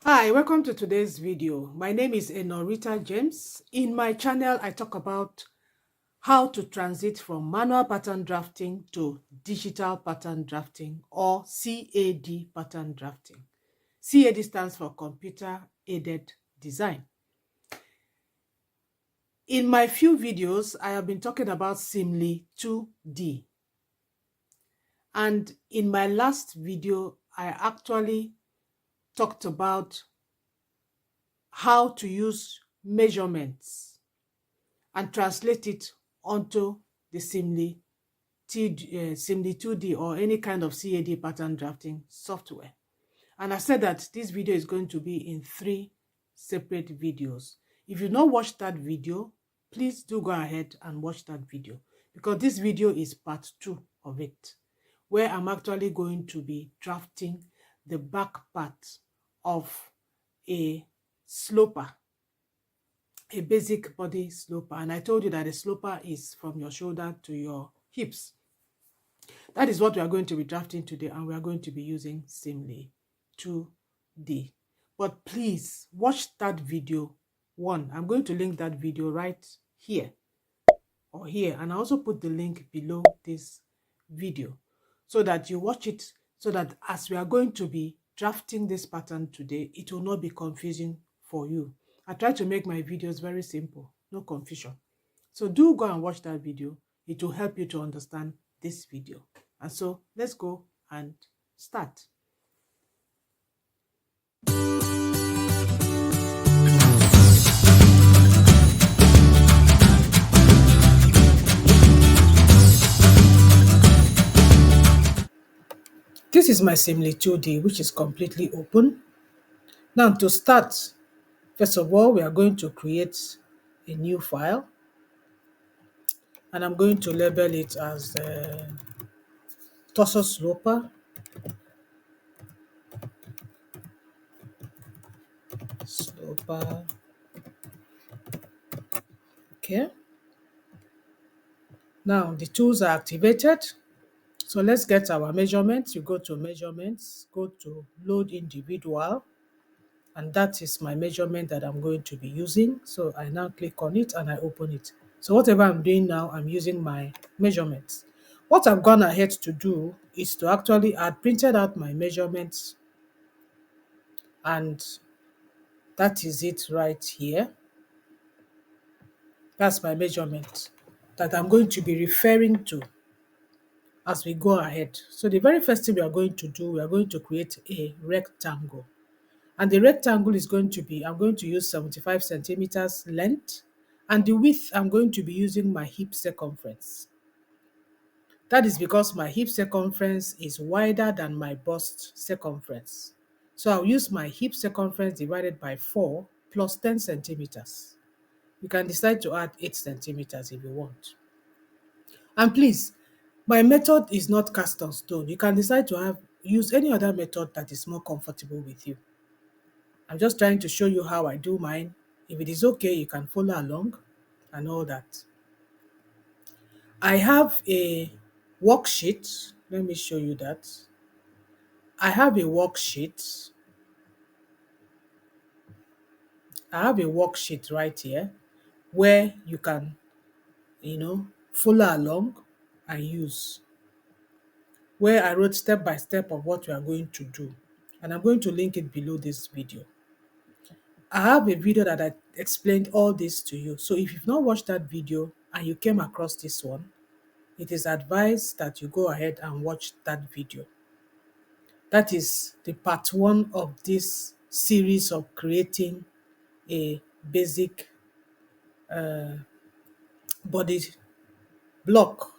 Hi, welcome to today's video. My name is Enorita James. In my channel, I talk about how to transit from manual pattern drafting to digital pattern drafting or CAD pattern drafting. CAD stands for Computer Aided Design. In my few videos, I have been talking about Simly 2D. And in my last video, I actually talked about how to use measurements and translate it onto the Simly 2D or any kind of CAD pattern drafting software. And I said that this video is going to be in 3 separate videos. If you've not watched that video, please do go ahead and watch that video, because this video is part 2 of it, where I'm actually going to be drafting the back part of a sloper, a basic body sloper. And I told you that a sloper is from your shoulder to your hips. That is what we are going to be drafting today, and we are going to be using Simly 2D. But please watch that video 1. I'm going to link that video right here or here, and I also put the link below this video so that you watch it, so that as we are going to be drafting this pattern today, it will not be confusing for you. I try to make my videos very simple, no confusion. So do go and watch that video. It will help you to understand this video. And so let's go and start. This is my Simly 2D, which is completely open. Now to start, first of all, we are going to create a new file, and I'm going to label it as torso sloper, okay. Now the tools are activated. So let's get our measurements. You go to measurements, go to load individual, and that is my measurement that I'm going to be using. So I now click on it and I open it. So whatever I'm doing now, I'm using my measurements. What I've gone ahead to do is to actually add printed out my measurements, and that is it right here. That's my measurement that I'm going to be referring to as we go ahead. So the very first thing we are going to do, we are going to create a rectangle. And the rectangle is going to be, I'm going to use 75 centimeters length, and the width, I'm going to be using my hip circumference. That is because my hip circumference is wider than my bust circumference. So I'll use my hip circumference divided by 4 plus 10 centimeters. You can decide to add 8 centimeters if you want. And please, my method is not cast on stone. You can decide to use any other method that is more comfortable with you. I'm just trying to show you how I do mine. If it is okay, you can follow along and all that. I have a worksheet. Let me show you that. I have a worksheet. I have a worksheet right here where you can, follow along and use, where I wrote step by step of what we are going to do. And I'm going to link it below this video. I have a video that I explained all this to you. So if you've not watched that video and you came across this one, it is advised that you go ahead and watch that video. That is the part 1 of this series of creating a basic body block.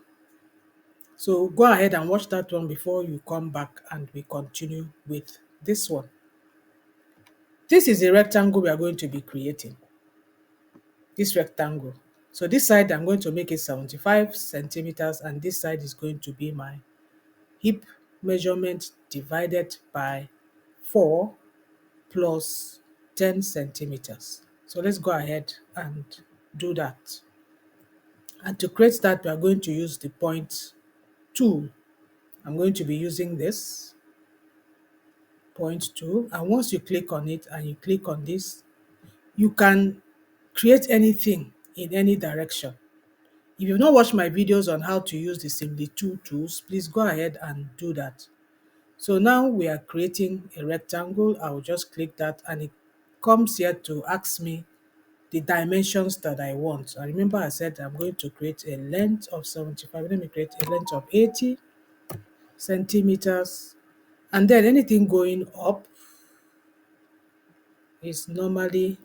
So go ahead and watch that one before you come back and we continue with this one. This is a rectangle we are going to be creating. This rectangle. So this side I'm going to make it 75 centimeters, and this side is going to be my hip measurement divided by 4 plus 10 centimeters. So let's go ahead and do that. And to create that, we are going to use the point tool. I'm going to be using this point tool, and once you click on it and you click on this, you can create anything in any direction. If you've not watched my videos on how to use the similitude tools, please go ahead and do that. So now we are creating a rectangle. I will just click that and it comes here to ask me the dimensions that I want. I remember I said I'm going to create a length of 75. Let me create a length of 80 centimeters. And then anything going up is normally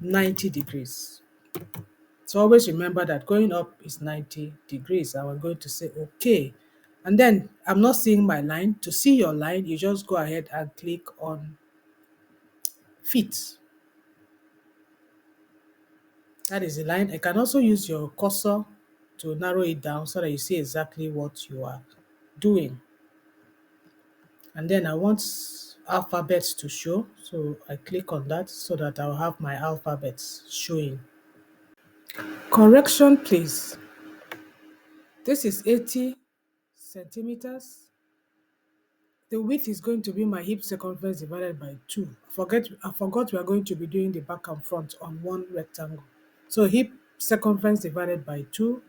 90 degrees. So always remember that going up is 90 degrees. And we're going to say okay. And then I'm not seeing my line. To see your line, you just go ahead and click on fit. That is the line. I can also use your cursor to narrow it down so that you see exactly what you are doing. And then I want alphabets to show. So I click on that so that I'll have my alphabets showing. Correction, please. This is 80 centimeters. The width is going to be my hip circumference divided by 2. I forgot we are going to be doing the back and front on one rectangle. So hip circumference divided by 2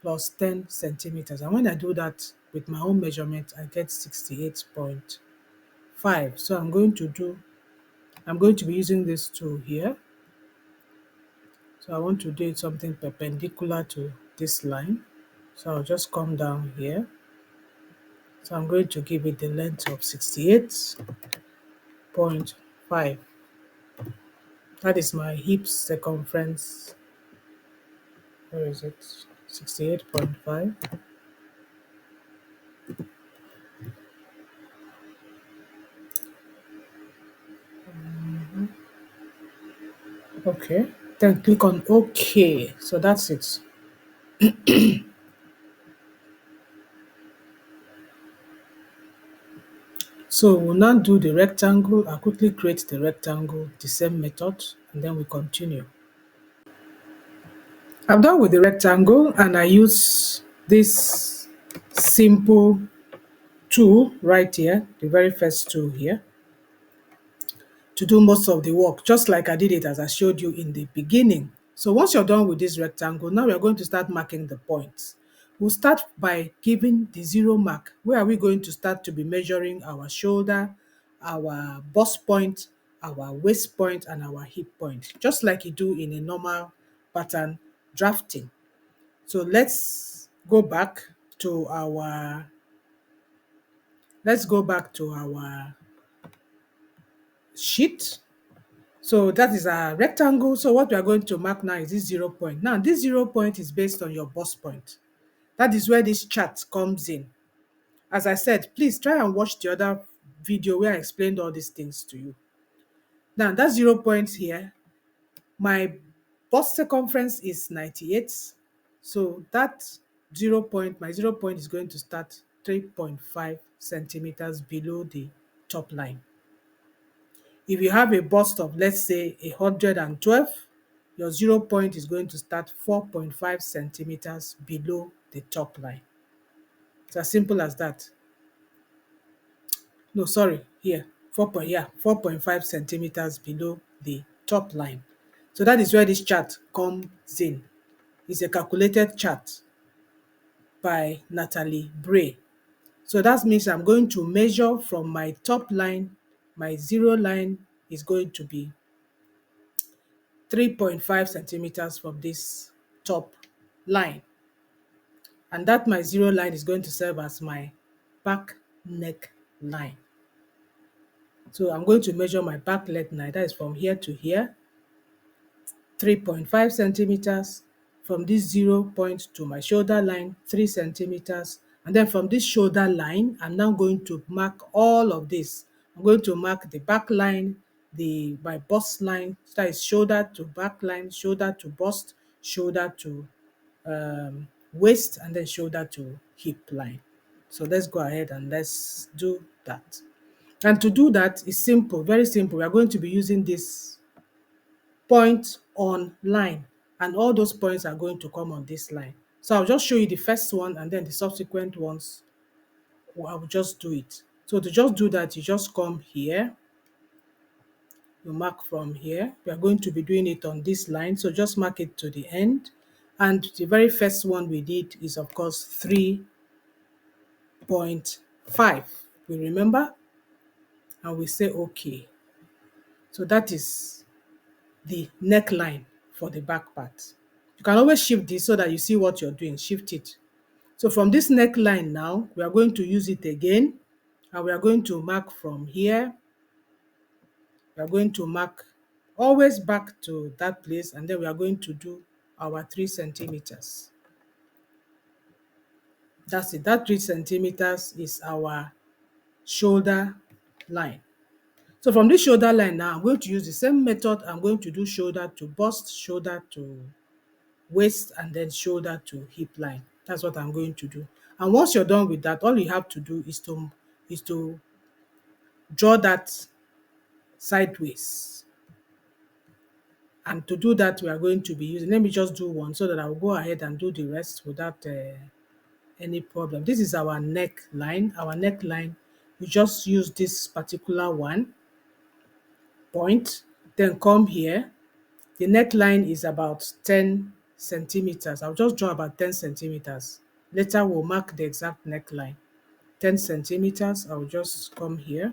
plus 10 centimeters. And when I do that with my own measurement, I get 68.5. So I'm going to be using this tool here. So I want to do something perpendicular to this line. So I'll just come down here. So I'm going to give it the length of 68.5. That is my hip circumference. Where is it? 68.5. Okay. Then click on OK. So that's it. So we'll now do the rectangle. I'll quickly create the rectangle, the same method, and then we continue. I'm done with the rectangle and I use this simple tool right here, the very first tool here, to do most of the work, just like I did it as I showed you in the beginning. So once you're done with this rectangle, now we're going to start marking the points. We'll start by giving the 0 mark. Where are we going to start to be measuring our shoulder, our bust point, our waist point, and our hip point, just like you do in a normal pattern drafting. So let's go back to our sheet. So that is a rectangle. So what we are going to mark now is this 0 point. Now this 0 point is based on your bust point. That is where this chart comes in. As I said, please try and watch the other video where I explained all these things to you. Now that 0 point here, my bust circumference is 98. So that 0 point, my 0 point is going to start 3.5 centimeters below the top line. If you have a bust of, let's say, 112, your 0 point is going to start 4.5 centimeters below the top line. It's as simple as that. No, sorry, here, 4.5 centimeters below the top line. So that is where this chart comes in. It's a calculated chart by Natalie Bray. So that means I'm going to measure from my top line, my 0 line is going to be 3.5 centimeters from this top line. And that my 0 line is going to serve as my back neck line. So I'm going to measure my back neck line, that is from here to here, 3.5 centimeters. From this 0 point to my shoulder line, 3 centimeters. And then from this shoulder line, I'm now going to mark all of this. I'm going to mark the back line, my bust line, that is shoulder to back line, shoulder to bust, shoulder to waist, and then shoulder to hip line. So let's go ahead and let's do that. And to do that is simple, very simple. We are going to be using this point on line, and all those points are going to come on this line. So I'll just show you the first one and then the subsequent ones, I will just do it. So to just do that, you just come here, you mark from here. We are going to be doing it on this line, so just mark it to the end. And the very first one we did is, of course, 3.5. We remember, and we say OK. So that is the neckline for the back part. You can always shift this so that you see what you're doing. Shift it. So from this neckline now, we are going to use it again, and we are going to mark from here. We are going to mark always back to that place, and then we are going to do our 3 centimeters. That's it. That 3 centimeters is our shoulder line. So from this shoulder line now, I'm going to use the same method. I'm going to do shoulder to bust, shoulder to waist, and then shoulder to hip line. That's what I'm going to do. And once you're done with that, all you have to do is to draw that sideways. And to do that, we are going to be using, let me just do one so that I'll go ahead and do the rest without any problem. This is our neckline. Our neckline, we just use this particular one point, then come here. The neckline is about 10 centimeters. I'll just draw about 10 centimeters. Later, we'll mark the exact neckline. 10 centimeters, I'll just come here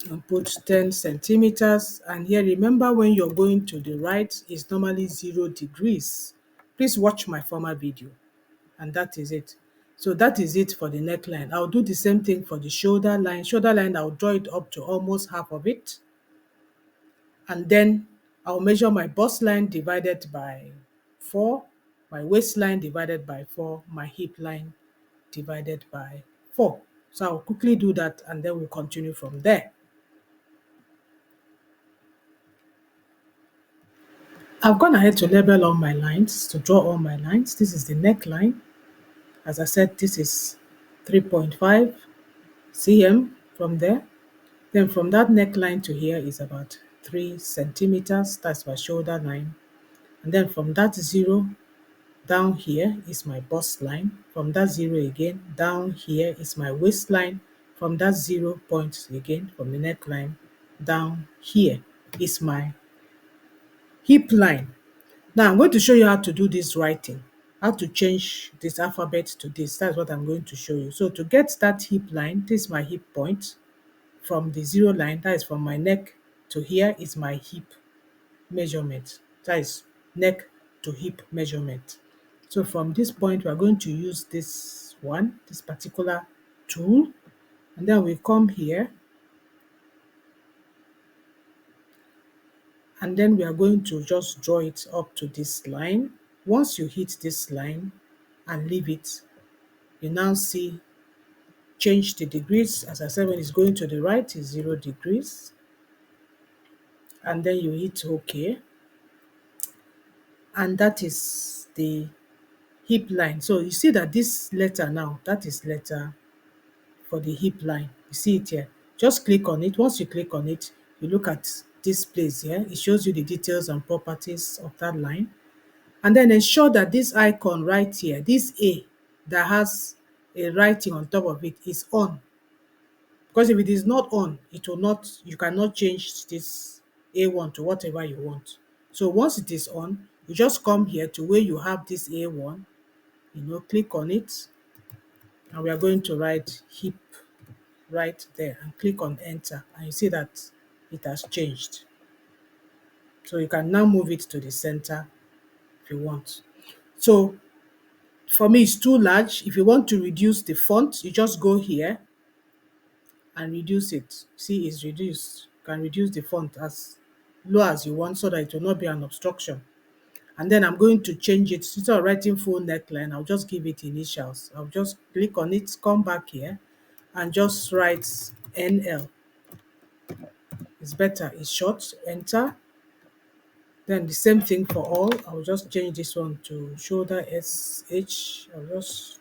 and put 10 centimeters. And here, remember, when you're going to the right, it's normally 0 degrees. Please watch my former video, and that is it. So that is it for the neckline. I'll do the same thing for the shoulder line. Shoulder line, I'll draw it up to almost half of it. And then I'll measure my bust line divided by 4, my waistline divided by 4, my hip line divided by 4. So I'll quickly do that, and then we'll continue from there. I've gone ahead to label all my lines, to draw all my lines. This is the neckline. As I said, this is 3.5 cm from there. Then from that neckline to here is about 3 centimeters. That's my shoulder line. And then from that 0 down here is my bust line. From that 0 again, down here is my waistline. From that 0 point again, from the neckline, down here is my hip line. Now I'm going to show you how to do this writing, how to change this alphabet to this. That's what I'm going to show you. So to get that hip line, this is my hip point. From the 0 line, that is from my neck to here, is my hip measurement. That is neck to hip measurement. So from this point, we are going to use this one, this particular tool, and then we come here, and then we are going to just draw it up to this line. Once you hit this line and leave it, you now see change the degrees. As I said, when it's going to the right, is 0 degrees, and then you hit OK, and that is the hip line. So you see that this letter now, that is letter for the hip line. You see it here. Just click on it. Once you click on it, you look at this place here. It shows you the details and properties of that line. And then ensure that this icon right here, this A that has a writing on top of it, is on. Because if it is not on, it will not, you cannot change this A1 to whatever you want. So once it is on, you just come here to where you have this A1, click on it, and we are going to write hip right there, and click on enter, and you see that it has changed. So you can now move it to the center if you want. So for me, it's too large. If you want to reduce the font, you just go here and reduce it. See, it's reduced. You can reduce the font as low as you want so that it will not be an obstruction. And then I'm going to change it. Instead of writing full neckline, I'll just give it initials. I'll just click on it, come back here, and just write NL. It's better, it's short, enter. Then the same thing for all. I'll just change this one to shoulder SH. I'll just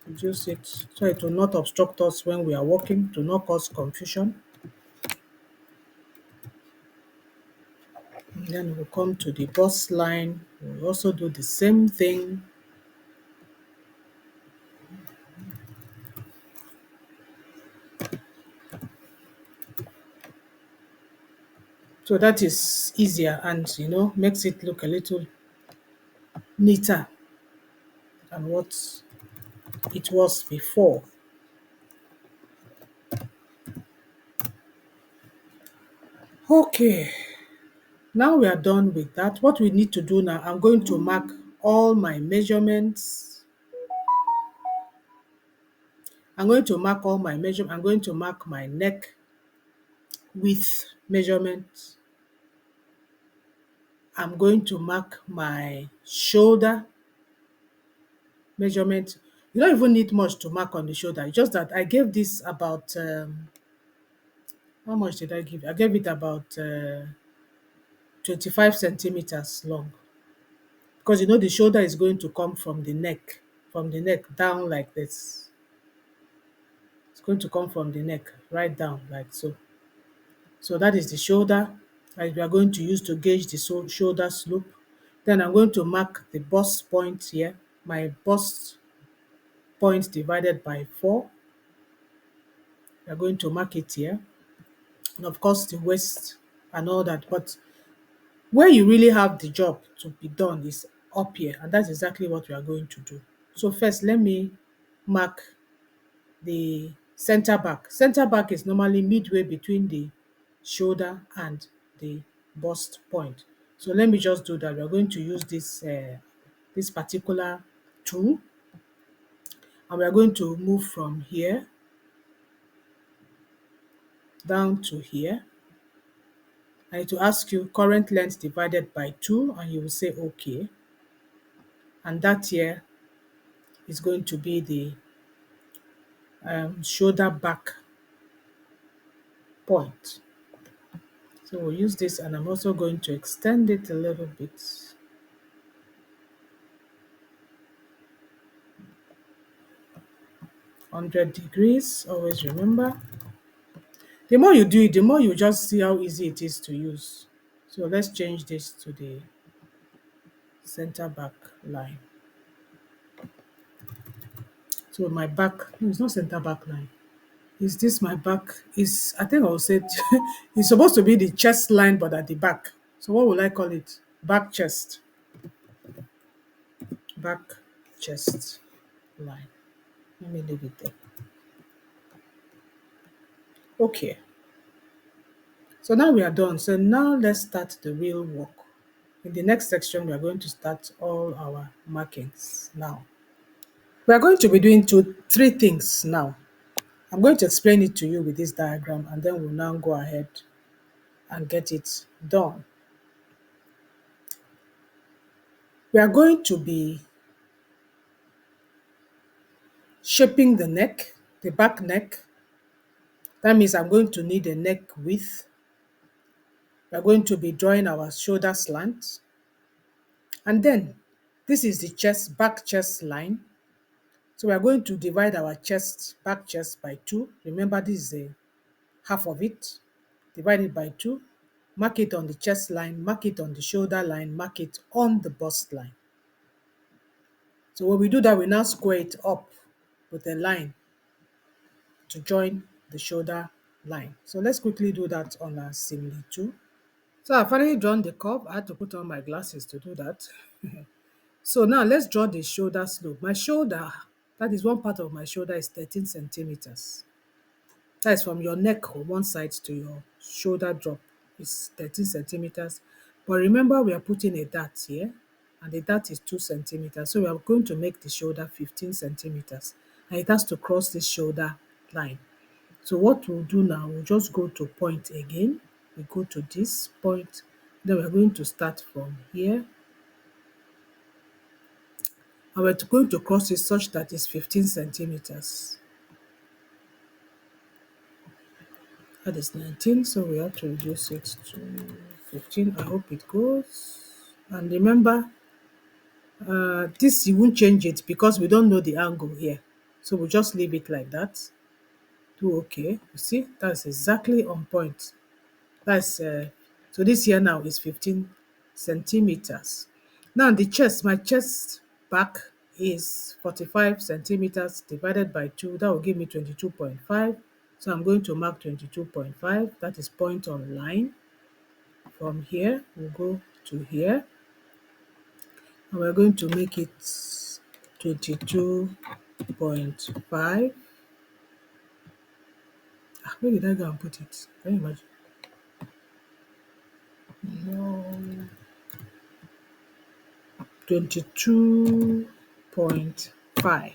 reduce it so it will not obstruct us when we are walking, to not cause confusion. And then we'll come to the bust line. We'll also do the same thing. So that is easier and, makes it look a little neater than what it was before. Okay, now we are done with that. What we need to do now, I'm going to mark all my measurements. I'm going to mark all my measurements. I'm going to mark my neck width measurement. I'm going to mark my shoulder measurement. You don't even need much to mark on the shoulder. It's just that I gave this about, how much did I give? I gave it about 25 centimeters long. Because the shoulder is going to come from the neck down like this. It's going to come from the neck right down like so. So that is the shoulder that we are going to use to gauge the shoulder slope. Then I'm going to mark the bust point here, my bust point divided by 4. We are going to mark it here. And of course, the waist and all that. But where you really have the job to be done is up here. And that's exactly what we are going to do. So first, let me mark the center back. Center back is normally midway between the shoulder and the bust point. So let me just do that. We're going to use this particular tool, and we're going to move from here down to here. I need to ask you current length divided by 2, and you will say okay. And that here is going to be the shoulder back point. So we'll use this, and I'm also going to extend it a little bit. 100 degrees, always remember. The more you do it, the more you just see how easy it is to use. So let's change this to the center back line. So my back, no, it's not center back line. Is this my back? Is I think I'll say it's supposed to be the chest line, but at the back. So what will I call it? Back chest. Back chest line. Let me leave it there. Okay. So now we are done. So now let's start the real work. In the next section, we are going to start all our markings now. We are going to be doing three things now. I'm going to explain it to you with this diagram, and then we'll now go ahead and get it done. We are going to be shaping the neck, the back neck. That means I'm going to need a neck width. We are going to be drawing our shoulder slant. And then this is the back chest line. So we are going to divide our back chest by 2. Remember, this is a half of it. Divide it by 2. Mark it on the chest line, mark it on the shoulder line, mark it on the bust line. So when we do that, we now square it up with a line to join the shoulder line. So let's quickly do that on our simile 2. So I've finally drawn the curve. I had to put on my glasses to do that. So now let's draw the shoulder slope. My shoulder, that is one part of my shoulder, is 13 centimeters. That is from your neck on one side to your shoulder drop is 13 centimeters. But remember, we are putting a dart here, and the dart is 2 centimeters. So we are going to make the shoulder 15 centimeters. And it has to cross this shoulder line. So what we'll do now, we'll just go to point again. We go to this point. Then we're going to start from here. And we're going to cross it such that it's 15 centimeters. That is 19, so we have to reduce it to 15. I hope it goes. And remember, this you won't change it because we don't know the angle here. So we'll just leave it like that. Do okay. You see, that's exactly on point. That's so this here now is 15 centimeters. Now the chest, my chest back is 45 centimeters divided by 2. That will give me 22.5. So I'm going to mark 22.5. That is point on line. from here, we'll go to here, and we're going to make it 22.5. Where did I go and put it? Can you imagine? No. 22.5.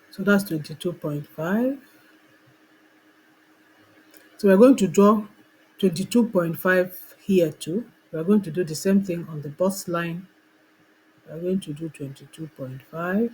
So that's 22.5. So we're going to draw 22.5 here too. We're going to do the same thing on the bust line. We're going to do 22.5.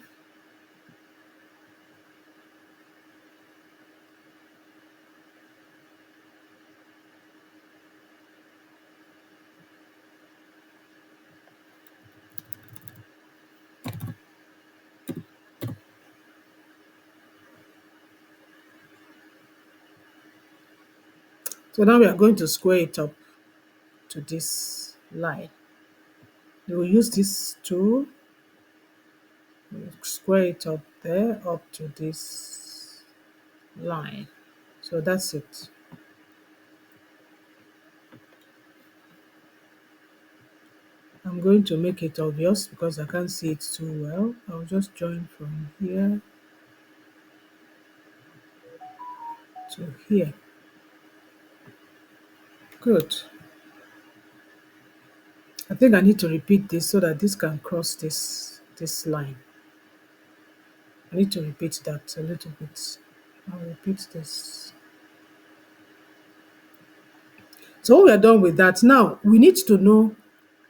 So now we are going to square it up to this line. We will use this tool, we'll square it up there, up to this line. So that's it. I'm going to make it obvious because I can't see it too well. I'll just join from here to here. Good. I think I need to repeat this so that this can cross this line. I need to repeat that a little bit. I'll repeat this. So when we're done with that, now we need to know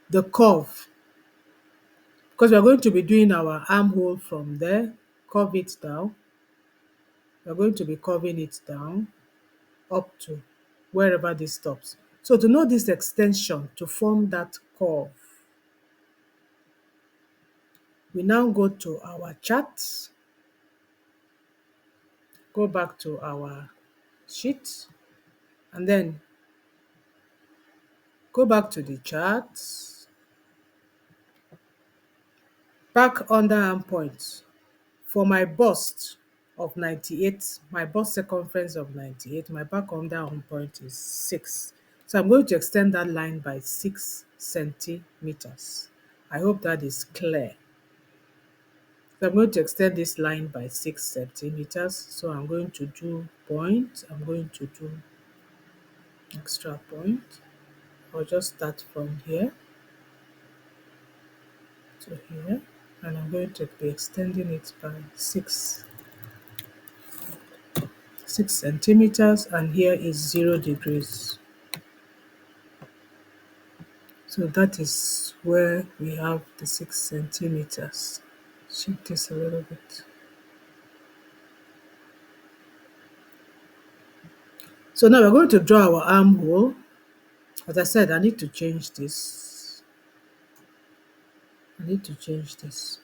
the curve because we're going to be doing our armhole from there, curve it down. We're going to be curving it down up to wherever this stops. So to know this extension to form that curve, we now go to our chart, go back to our sheet, and then go back to the chart, back under arm point. For my bust of 98, my bust circumference of 98, my back under arm point is 6. So I'm going to extend that line by 6 centimeters. I hope that is clear. So I'm going to extend this line by 6 centimeters. So I'm going to do point, I'm going to do extra point. I'll just start from here to here, and I'm going to be extending it by 6 centimeters, and here is 0 degrees. So that is where we have the 6 centimeters. Shift this a little bit. So now we're going to draw our armhole. As I said, I need to change this. I need to change this.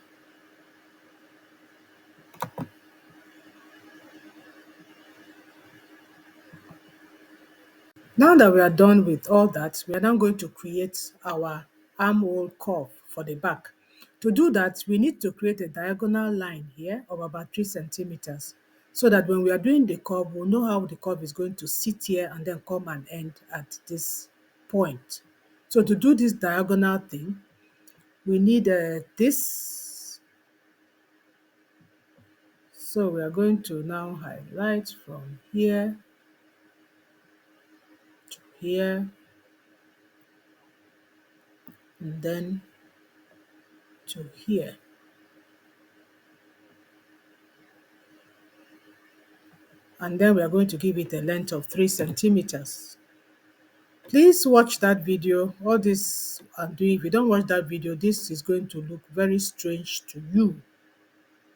Now that we are done with all that, we are now going to create our armhole curve for the back. To do that, we need to create a diagonal line here of about 3 centimeters so that when we are doing the curve, we'll know how the curve is going to sit here and then come and end at this point. So to do this diagonal thing, we need this. So we are going to now highlight from here to here, and then to here. And then we are going to give it a length of 3 centimeters. Please watch that video. All this I'm doing, if you don't watch that video, this is going to look very strange to you.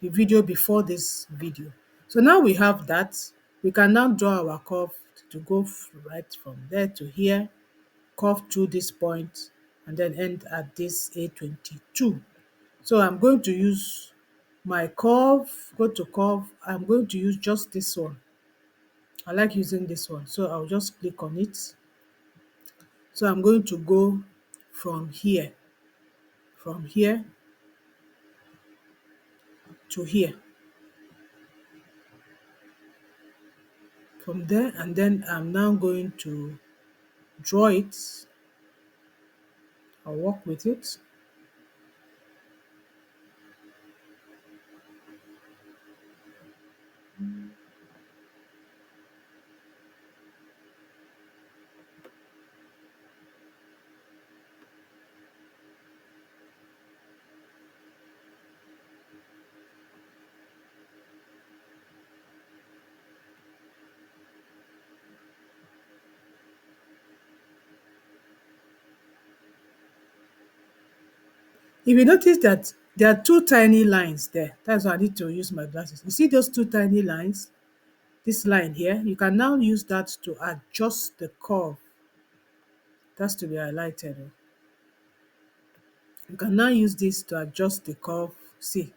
The video before this video. So now we have that. We can now draw our curve to go right from there to here, curve through this point, and then end at this A22. So I'm going to use my curve, go to curve. I'm going to use just this one. I like using this one, so I'll just click on it. So I'm going to go from here to here, from there, and then I'm now going to draw it. I'll work with it. If you notice that there are two tiny lines there, that's why I need to use my glasses. You see those two tiny lines? This line here, you can now use that to adjust the curve. That's to be highlighted. Oh. You can now use this to adjust the curve. See,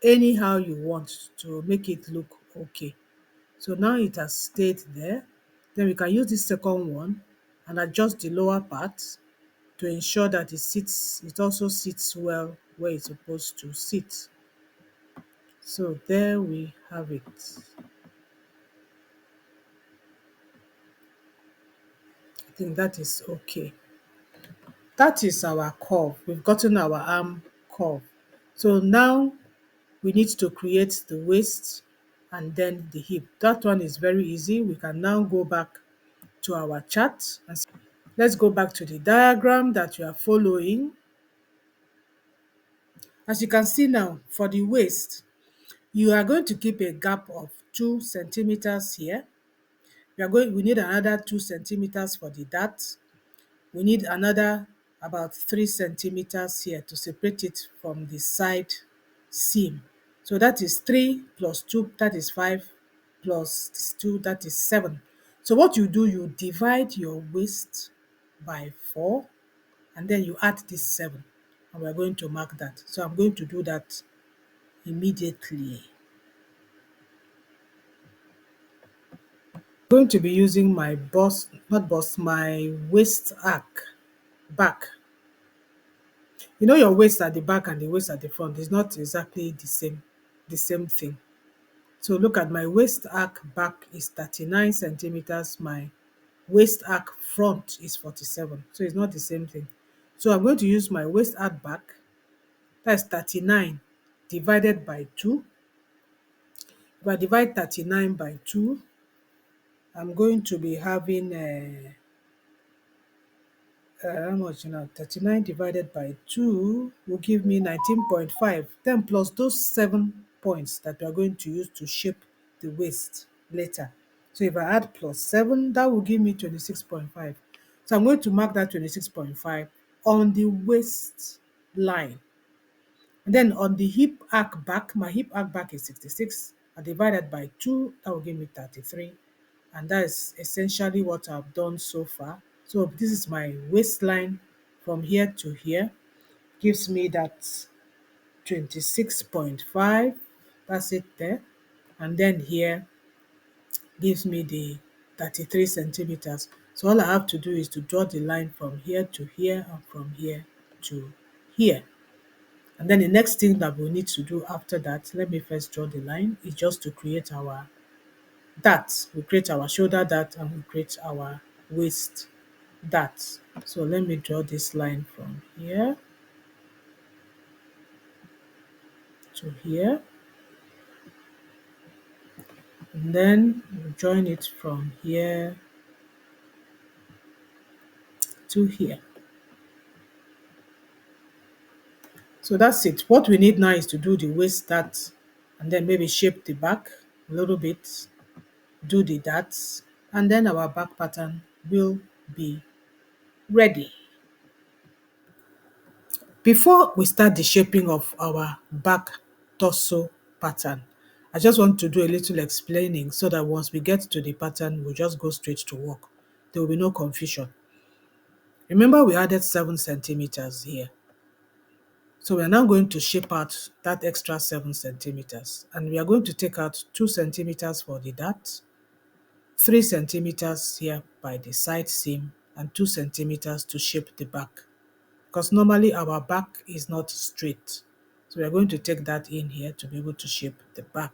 anyhow you want to make it look okay. So now it has stayed there. Then we can use this second one and adjust the lower part to ensure that it also sits well where it's supposed to sit. So there we have it. I think that is okay. That is our curve. We've gotten our arm curve. So now we need to create the waist and then the hip. That one is very easy. We can now go back to our chart. And let's go back to the diagram that you are following. As you can see now, for the waist, you are going to keep a gap of 2 centimeters here. We need another 2 centimeters for the dart. We need another about 3 centimeters here to separate it from the side seam. So that is 3 plus 2, that is 5, plus 2, that is 7. So what you do, you divide your waist by 4, and then you add this 7. And we're going to mark that. So I'm going to do that immediately. I'm going to be using my my waist arc back. You know your waist at the back and the waist at the front is not exactly the same thing. So look at my waist arc back is 39 centimeters, my waist arc front is 47. So it's not the same thing. So I'm going to use my waist arc back, that's 39 divided by 2. If I divide 39 by 2, I'm going to be having how much now? 39 divided by 2 will give me 19.5. Then plus those 7 points that we are going to use to shape the waist later. So if I add plus 7, that will give me 26.5. So I'm going to mark that 26.5 on the waist line. And then on the hip arc back, my hip arc back is 66. I divided by 2, that will give me 33. And that is essentially what I've done so far. So this is my waistline from here to here. Gives me that 26.5. That's it there. And then here gives me the 33 centimeters. So all I have to do is to draw the line from here to here and from here to here. And then the next thing that we need to do after that, let me first draw the line, is just to create our dart. We create our shoulder dart and we create our waist dart. So let me draw this line from here to here. And then we join it from here to here. So that's it. What we need now is to do the waist dart and then maybe shape the back a little bit, do the darts, and then our back pattern will be ready. Before we start the shaping of our back torso pattern, I just want to do a little explaining so that once we get to the pattern, we'll just go straight to work. There will be no confusion. Remember we added 7 centimeters here. So we are now going to shape out that extra 7 centimeters. And we are going to take out 2 centimeters for the dart, 3 centimeters here by the side seam, and 2 centimeters to shape the back. Because normally our back is not straight. So we are going to take that in here to be able to shape the back.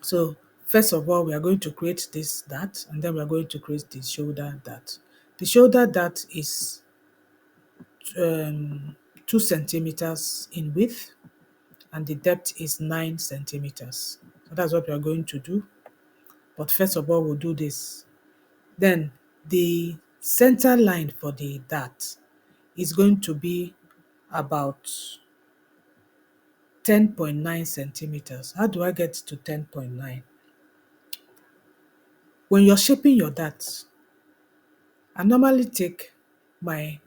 So First of all, we are going to create this dart, and then we are going to create the shoulder dart. The shoulder dart is 2 centimeters in width, and the depth is 9 centimeters. So that's what we are going to do. But first of all, we'll do this. Then the center line for the dart is going to be about 10.9 centimeters. How do I get to 10.9? When you're shaping your dart, I normally take my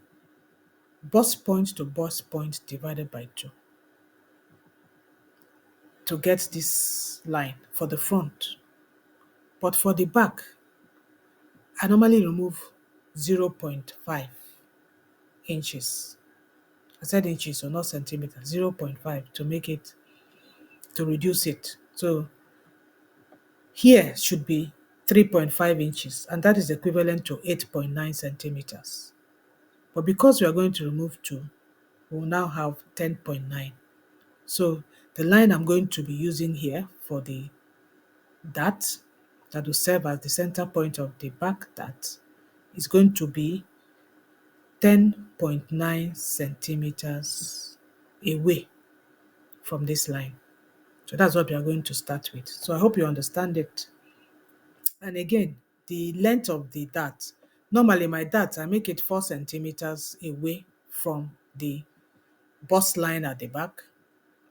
bust point to bust point divided by 2 to get this line for the front. But for the back, I normally remove 0.5 inches. I said inches, so not centimeters, 0.5 to make it, to reduce it. So here should be 3.5 inches, and that is equivalent to 8.9 centimeters. But because we are going to remove 2, we will now have 10.9. So the line I'm going to be using here for the dart, that will serve as the center point of the back dart, is going to be 10.9 centimeters away from this line. So that's what we are going to start with. So I hope you understand it. And again, the length of the dart. Normally my dart, I make it 4 centimeters away from the bust line at the back.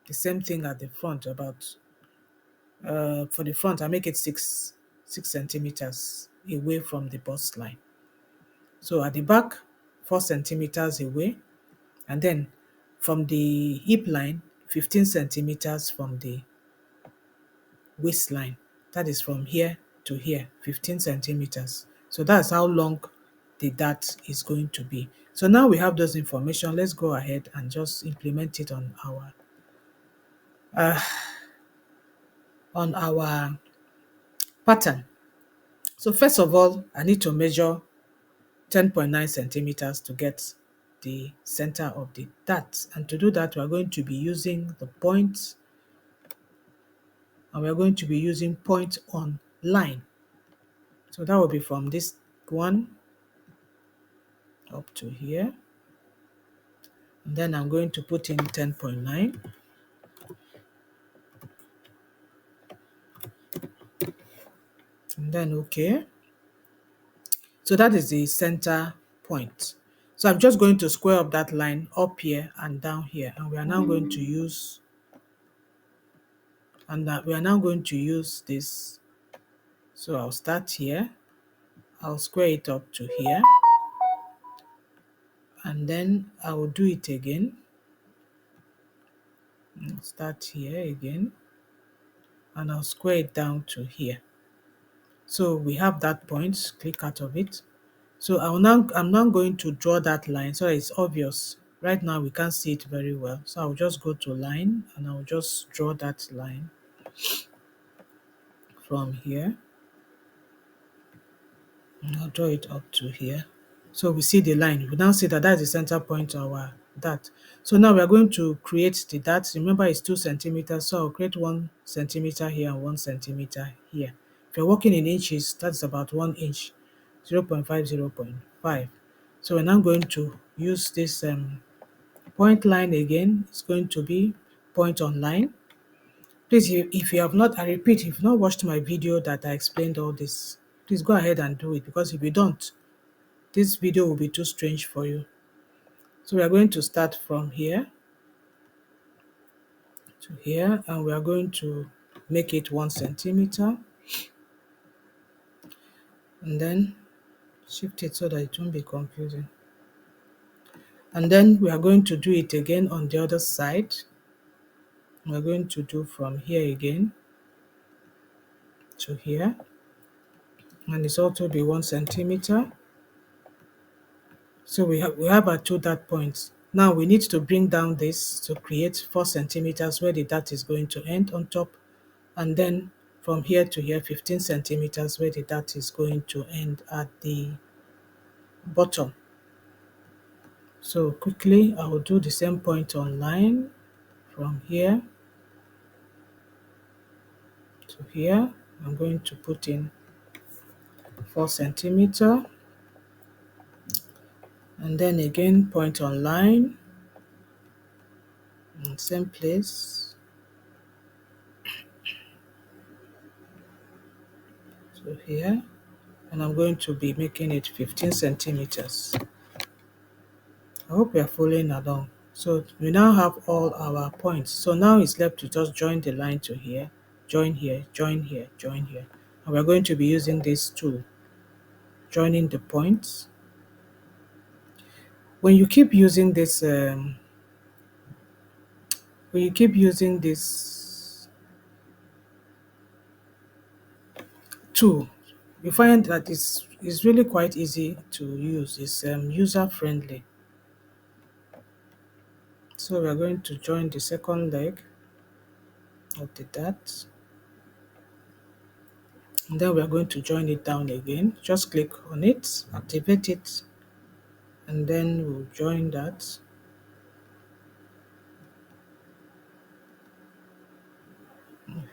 The same thing at the front, about for the front, I make it 6 centimeters away from the bust line. So at the back, 4 centimeters away, and then from the hip line, 15 centimeters from the waistline. That is from here to here, 15 centimeters. So that's how long the dart is going to be. So now we have those information. Let's go ahead and just implement it on our pattern. So first of all, I need to measure 10.9 centimeters to get the center of the dart. And to do that, we are going to be using the point, and we are going to be using point on line. So that will be from this one up to here. And then I'm going to put in 10.9. And then okay. So that is the center point. So I'm just going to square up that line up here and down here. And we are now going to use, this. So I'll start here. I'll square it up to here. And then I will do it again. I'll start here again. And I'll square it down to here. So we have that point, click out of it. So I'm now going to draw that line so it's obvious. Right now we can't see it very well. So I'll just go to line and I'll just draw that line from here. And I'll draw it up to here. So we see the line. We now see that that's the center point of our dart. So now we are going to create the dart. Remember it's 2 centimeters, so I'll create 1 centimeter here and 1 centimeter here. If you're working in inches, that's about 1 inch, 0.5, 0.5. So we're now going to use this point line again. It's going to be point on line. Please, if you have not, I repeat, if you've not watched my video that I explained all this, please go ahead and do it, because if you don't, this video will be too strange for you. So we are going to start from here to here, and we are going to make it 1 centimeter, and then shift it so that it won't be confusing. And then we are going to do it again on the other side. We're going to do from here again to here, and it's also be 1 centimeter. So we have our 2 dart points. Now we need to bring down this to create 4 centimeters where the dart is going to end on top, and then from here to here 15 centimeters where the dart is going to end at the bottom. So quickly I will do the same point on line from here to here. I'm going to put in 4 centimeter, and then again point on line in same place. So here, and I'm going to be making it 15 centimeters. I hope you are following along. So we now have all our points. So now it's left to just join the line to here, join here, join here, join here. And we're going to be using this tool, joining the points. When you keep using this, tool, you find that it's really quite easy to use. It's user friendly. So we're going to join the second leg of the dart, and then we're going to join it down again. Just click on it, activate it, and then we'll join that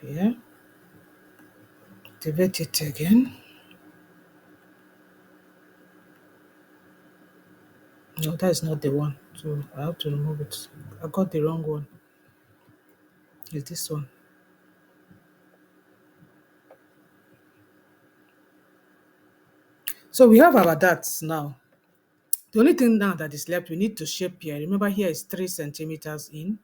here, activate it again. No, that is not the one, so I have to remove it. I got the wrong one. It's this one. So we have our darts now. The only thing now that is left, we need to shape here. Remember, here is 3 centimeters in,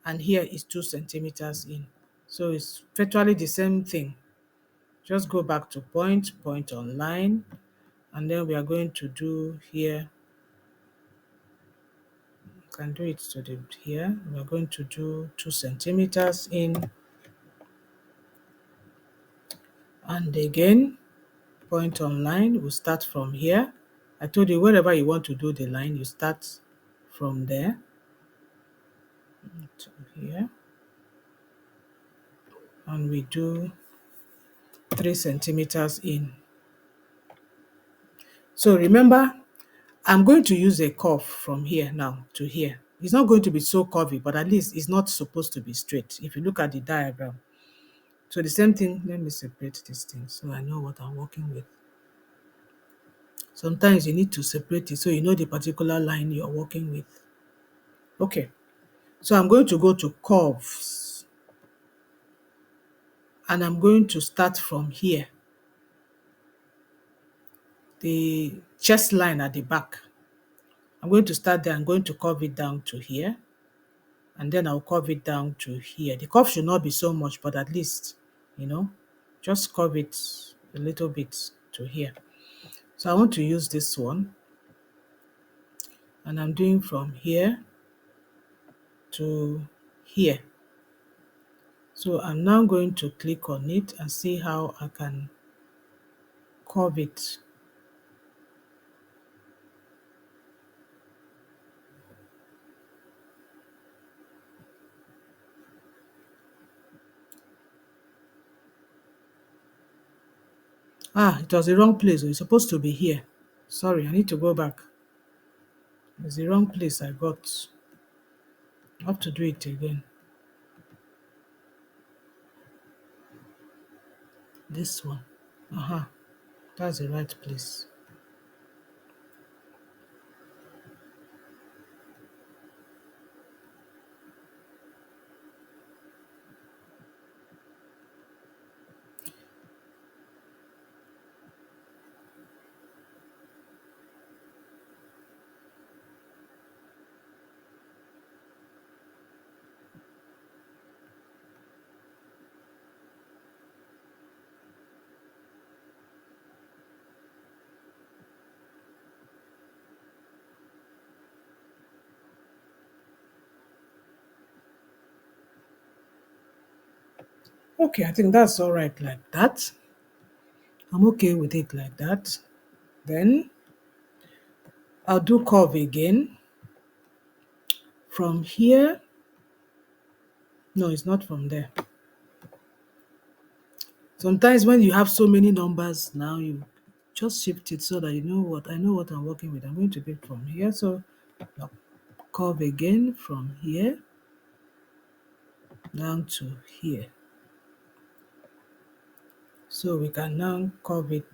and here is 2 centimeters in. So it's virtually the same thing. Just go back to point on line, and then we are going to do here. You can do it to the here. We are going to do 2 centimeters in, and again point on line. We'll start from here. I told you wherever you want to do the line, you start from there to here, and we do 3 centimeters in. So remember, I'm going to use a curve from here now to here. It's not going to be so curvy, but at least it's not supposed to be straight if you look at the diagram. So the same thing, let me separate this thing so I know what I'm working with. Sometimes you need to separate it so you know the particular line you're working with. Okay, so I'm going to go to curves, and I'm going to start from here, the chest line at the back. I'm going to start there. I'm going to curve it down to here, and then I'll curve it down to here. The curve should not be so much, but at least, just curve it a little bit to here. So I want to use this one, and I'm doing from here to here. So I'm now going to click on it and see how I can curve it. It was the wrong place. It's supposed to be here. Sorry, I need to go back. It's the wrong place I got. I have to do it again. This one. That's the right place. Okay, I think that's all right like that. I'm okay with it like that. Then I'll do curve again. From here, no, it's not from there. Sometimes when you have so many numbers now, you just shift it so that I know what I'm working with. I'm going to be from here. So I'll curve again from here down to here. So we can now curve it.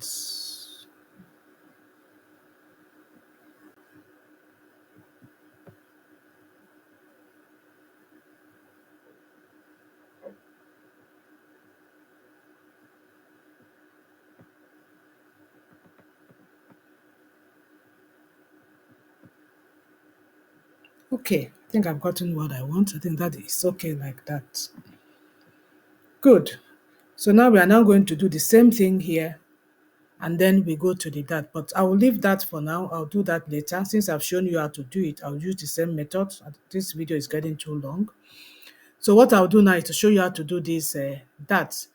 Okay, I think I've gotten what I want. I think that is okay like that. Good. So now we are now going to do the same thing here, and then we go to the that. But I will leave that for now. I'll do that later. Since I've shown you how to do it, I'll use the same method. This video is getting too long. So what I'll do now is to show you how to do this that.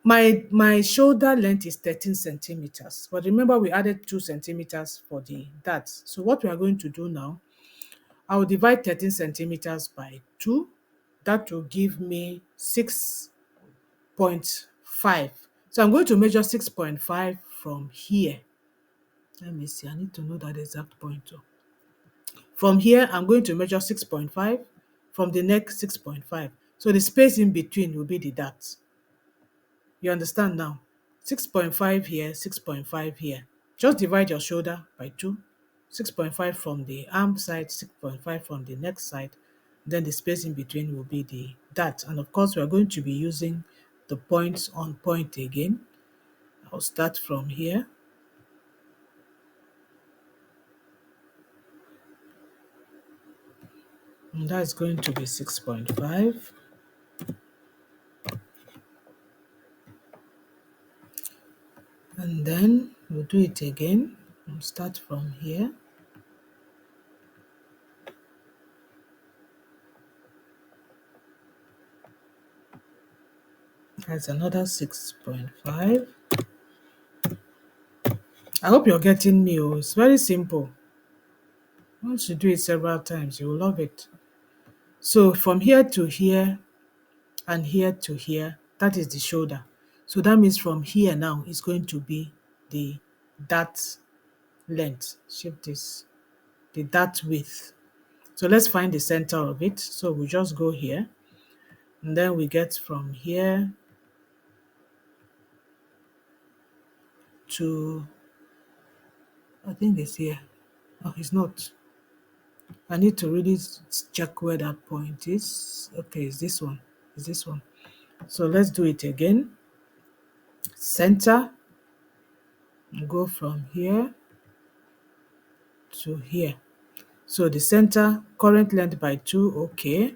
My shoulder length is 13 centimeters. But remember, we added 2 centimeters for the that. So what we are going to do now, I will divide 13 centimeters by 2. That will give me 6.5. So I'm going to measure 6.5 from here. Let me see, I need to know that exact point too. From here, I'm going to measure 6.5. From the neck, 6.5. So the space in between will be the dot. You understand now? 6.5 here, 6.5 here. Just divide your shoulder by 2. 6.5 from the arm side, 6.5 from the neck side. Then the space in between will be the dot. And of course, we are going to be using the points on point again. I'll start from here. And that's going to be 6.5. And then we'll do it again. We'll start from here. That's another 6.5. I hope you're getting me. Oh, it's very simple. Once you do it several times, you will love it. So from here to here and here to here, that is the shoulder. So that means from here now is going to be the dart length. Shape this, the dart width. So let's find the center of it. So we just go here, and then we get from here to, I think it's here. Oh, it's not. I need to really check where that point is. Okay, it's this one. It's this one. So let's do it again. Center, go from here to here. So the center, current length by 2, okay.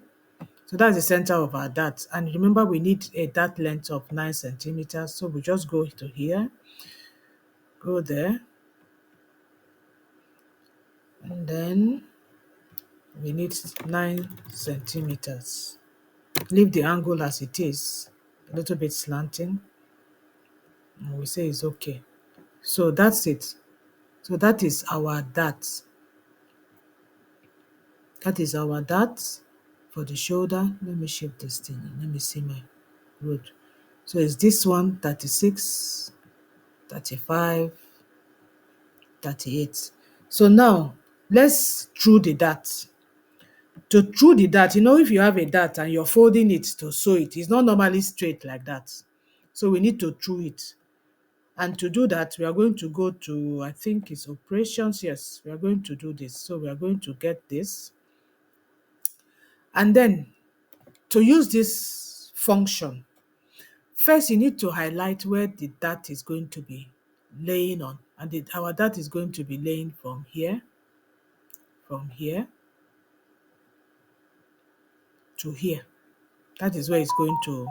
So that's the center of our dart. And remember, we need a dart length of 9 centimeters. So we just go to here, go there, and then we need 9 centimeters. Leave the angle as it is, a little bit slanting, and we say it's okay. So that's it. So that is our dart. That is our dart for the shoulder. Let me shape this thing. Let me see my road. So it's this one, 36, 35, 38. So now let's true the dart. To true the dart, if you have a dart and you're folding it to sew it, it's not normally straight like that. So we need to true it. And to do that, we are going to go to, I think it's operations. Yes, we are going to do this. So we are going to get this. And then to use this function, first you need to highlight where the dart is going to be laying on. And our dart is going to be laying from here to here. That is where it's going to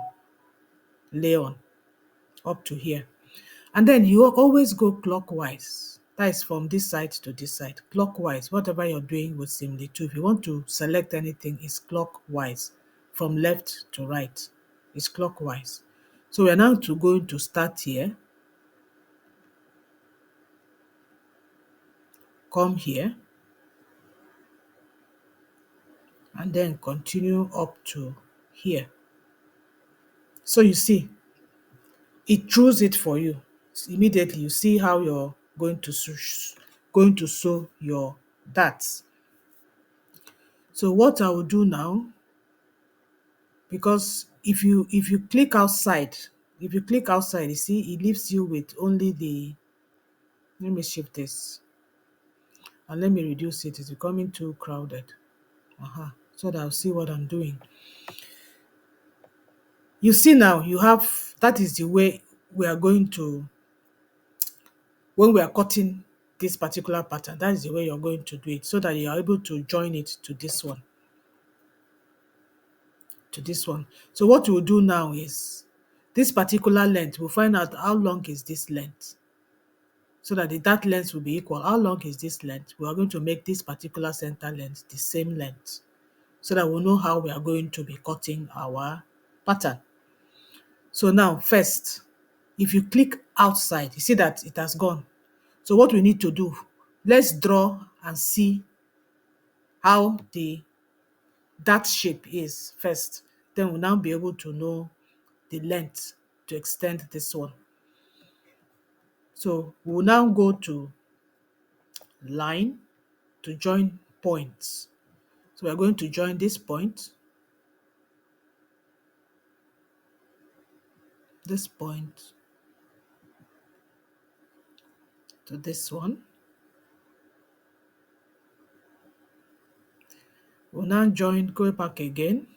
lay on, up to here. And then you always go clockwise. That is from this side to this side. Clockwise, whatever you're doing with Simly 2. If you want to select anything, it's clockwise. From left to right, it's clockwise. So we're now going to start here. Come here. And then continue up to here. So you see, it trues it for you. Immediately you see how you're going to sew your darts. So what I will do now, because if you click outside, If you click outside, you see it leaves you with only the, let me shift this and let me reduce it. It's becoming too crowded. So that I'll see what I'm doing. You see now, you have, that is the way we are going to, when we are cutting this particular pattern, that is the way you're going to do it so that you are able to join it to this one. So what we'll do now is this particular length, we'll find out how long is this length so that that length will be equal. How long is this length? We are going to make this particular center length the same length so that we'll know how we are going to be cutting our pattern. So now first, if you click outside, you see that it has gone. So what we need to do, let's draw and see how that shape is first. Then we'll now be able to know the length to extend this one. So we'll now go to line to join points. So we're going to join this point, to this one. We'll now join, go back again.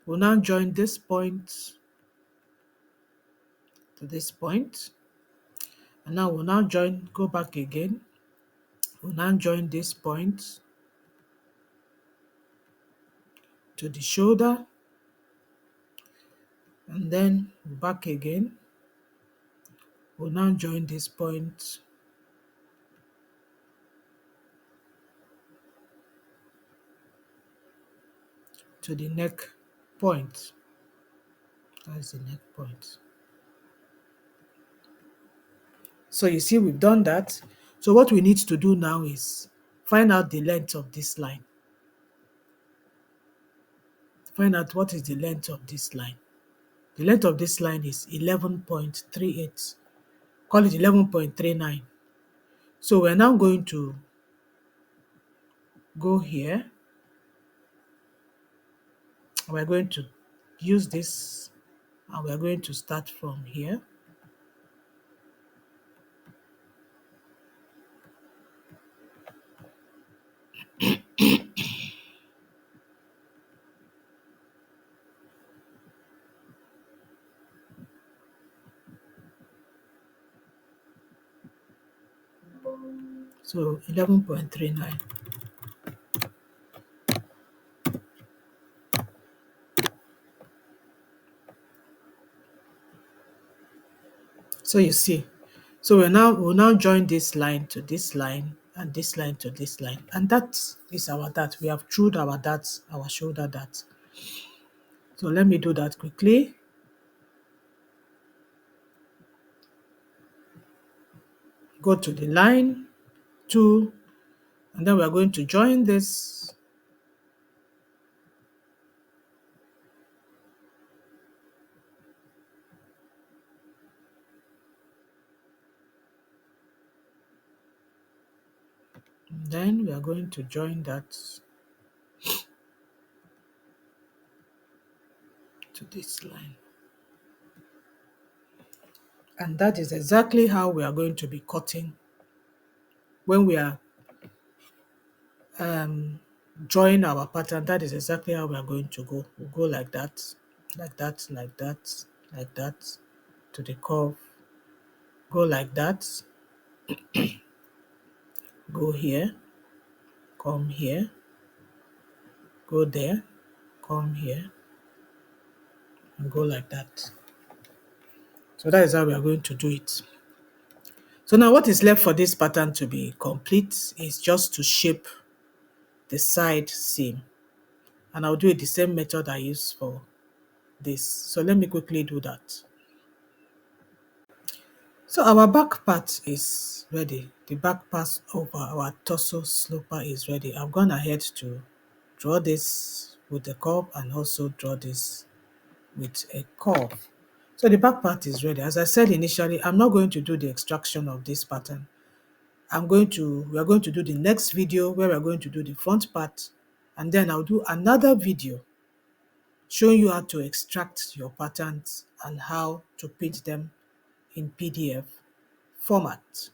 We'll now join this point to this point. And now we'll now join, go back again. We'll now join this point to the shoulder. And then back again. We'll now join this point to the neck point. That's the neck point. So you see we've done that. So what we need to do now is find out the length of this line. Find out what is the length of this line. The length of this line is 11.38. Call it 11.39. So we're now going to go here. We're going to use this and we're going to start from here. So 11.39. So you see, so we'll now join this line to this line and this line to this line. And that is our dart. We have trued our darts, our shoulder dart. So let me do that quickly. Go to the line, 2, and then we're going to join this. And then we are going to join that to this line. And that is exactly how we are going to be cutting when we are join our pattern. That is exactly how we are going to go. We'll go like that, like that, like that, like that, to the curve. Go like that. Go here. Come here. Go there. Come here. And go like that. So that is how we are going to do it. So now what is left for this pattern to be complete is just to shape the side seam. And I'll do it the same method I used for this. So let me quickly do that. So our back part is ready. The back part of our torso sloper is ready. I've gone ahead to draw this with a curve and also draw this with a curve. So the back part is ready. As I said initially, I'm not going to do the extraction of this pattern. We are going to do the next video where we're going to do the front part, and then I'll do another video showing you how to extract your patterns and how to print them in PDF format.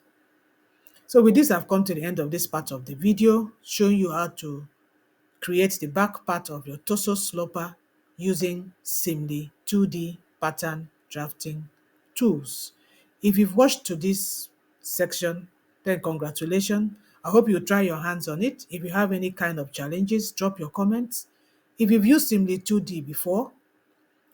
So with this, I've come to the end of this part of the video, showing you how to create the back part of your torso sloper using Simly 2D pattern drafting tools. If you've watched to this section, then congratulations. I hope you try your hands on it. If you have any kind of challenges, drop your comments. If you've used Simly 2D before,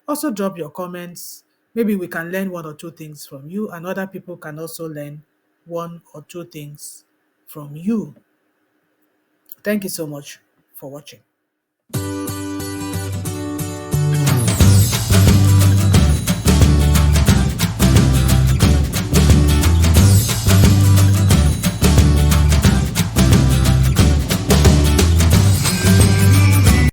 also drop your comments. Maybe we can learn one or two things from you, and other people can also learn one or two things from you. Thank you so much for watching.